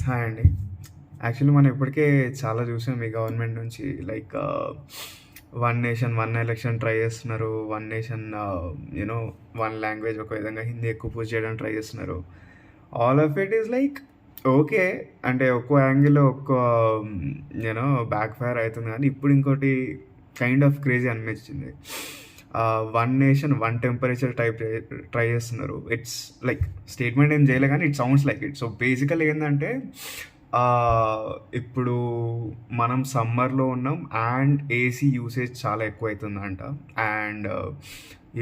Hi అండి. Actually మనం ఇప్పటికే చాలా చూసాం ఈ గవర్నమెంట్ నుంచి one nation, one election try చేస్తున్నారు. One nation you know one language ఒక విధంగా హిందీ ఎక్కువ పుష్ చేయడానికి ట్రై చేస్తున్నారు. All of it is like okay. అంటే ఒక్కో యాంగిల్‌లో ఒక్కో బ్యాక్ ఫైర్ అయితుంది గానీ, ఇప్పుడు ఇంకోటి కైండ్ ఆఫ్ క్రేజీ అనిపించింది. One nation, one temperature try చేస్తున్నారు. ఇట్స్ లైక్ స్టేట్మెంట్ ఏం చేయలే కానీ it sounds like it. So basically ఏందంటే ఇప్పుడు మనం సమ్మర్‌లో ఉన్నాం అండ్ ఏసీ యూసేజ్ చాలా ఎక్కువైతుందంట. అండ్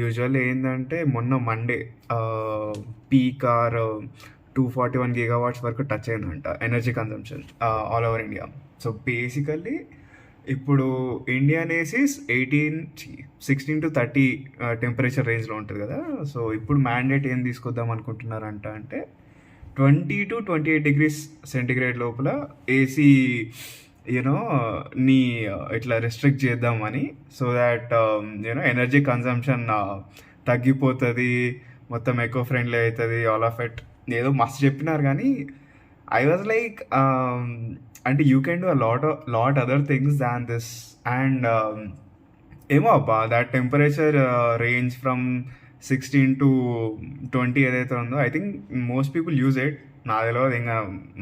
యూజువల్లీ ఏందంటే మొన్న మండే పీక్ ఆర్ 241 గిగావాట్స్ వరకు టచ్ అయిందంట energy consumption all over India. So basically ఇప్పుడు ఇండియన్ ఏసీస్ 16-30 టెంపరేచర్ రేంజ్‌లో ఉంటది గదా! సో ఇప్పుడు మ్యాండేట్ ఏం తీసుకొద్దాం అనుకుంటున్నారంట అంటే 20-28 డిగ్రీస్ సెంటిగ్రేడ్ లోపల ఏసీ యూనో నీ ఇట్లా రెస్ట్రిక్ట్ చేద్దామని. సో దాట్ ఎనర్జీ కన్జంప్షన్ తగ్గిపోతది. మొత్తం ఎకో ఫ్రెండ్లీ అయితది. ఆల్ ఆఫ్ ఇట్ ఏదో మస్తు చెప్పినారు గానీ ఐ వాజ్ లైక్ అంటే you can do lot other things than this. And ఏమో అబ్బా దట్ టెంపరేచర్ రేంజ్ ఫ్రమ్ 16-20 ఏదైతే ఉందో I think most people use it. నా తెలియదు ఇంకా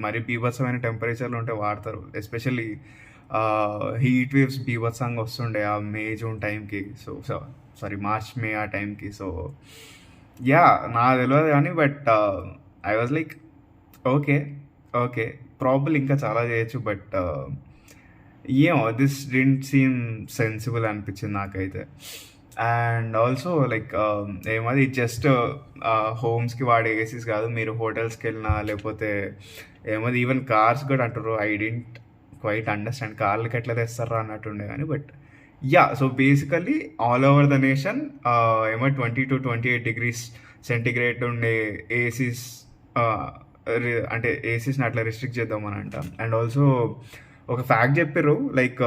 మరి బీభత్సమైన టెంపరేచర్లు ఉంటే వాడతారు. ఎస్పెషల్లీ హీట్ వేవ్స్ బీభత్సంగా వస్తుండే ఆ మే జూన్ టైంకి. సారీ మార్చ్ మే ఆ టైంకి. సో యా నా తెలియదు కానీ but I was like okay okay probably ఇంకా చాలా చేయొచ్చు బట్ ఏమో దిస్ డింట్ సీమ్ సెన్సిబుల్ అనిపించింది నాకైతే. అండ్ ఆల్సో లైక్ ఏమది జస్ట్ హోమ్స్కి వాడే ఏసీస్ కాదు, మీరు హోటల్స్కి వెళ్ళినా లేకపోతే ఏమది ఈవెన్ కార్స్ కూడా అంటారు. ఐ డింట్ క్వైట్ అండర్స్టాండ్ కార్లకి ఎట్లా తెస్తారా అన్నట్టుండే కానీ but yeah. So basically all over the nation 20-28 degrees centigrade ఉండే ఏసీస్ అంటే ఏసీస్ని అట్లా రిస్ట్రిక్ట్ చేద్దామని అంట. అండ్ ఆల్సో ఒక ఫ్యాక్ట్ చెప్పారు like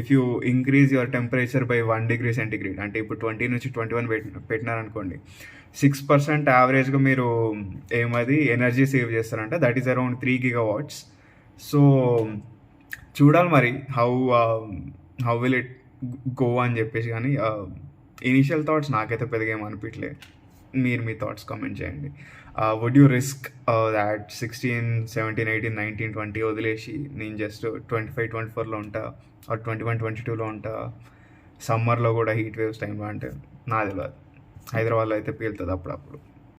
if you increase your temperature by 1 degree centigrade అంటే ఇప్పుడు 20 నుంచి 21 పెట్టినారనుకోండి 6% యావరేజ్గా మీరు ఏమది ఎనర్జీ సేవ్ చేస్తారంట. That is around 3 gigawatts. So చూడాలి మరి హౌ విల్ ఇట్ గో అని చెప్పేసి. కానీ ఇనీషియల్ థాట్స్ నాకైతే పెద్దగా ఏం అనిపించలే. మీరు మీ థాట్స్ కామెంట్ చేయండి. వుడ్ యూ రిస్క్ దాట్ 16, 17, 18, 19, 20 వదిలేసి నేను జస్ట్ 25-24లో ఉంటా ఆర్ 21-22లో ఉంటా సమ్మర్లో కూడా హీట్ వేవ్స్ టైంలో అంటే నా తెలియదు. హైదరాబాద్లో అయితే పేలుతుంది అప్పుడప్పుడు.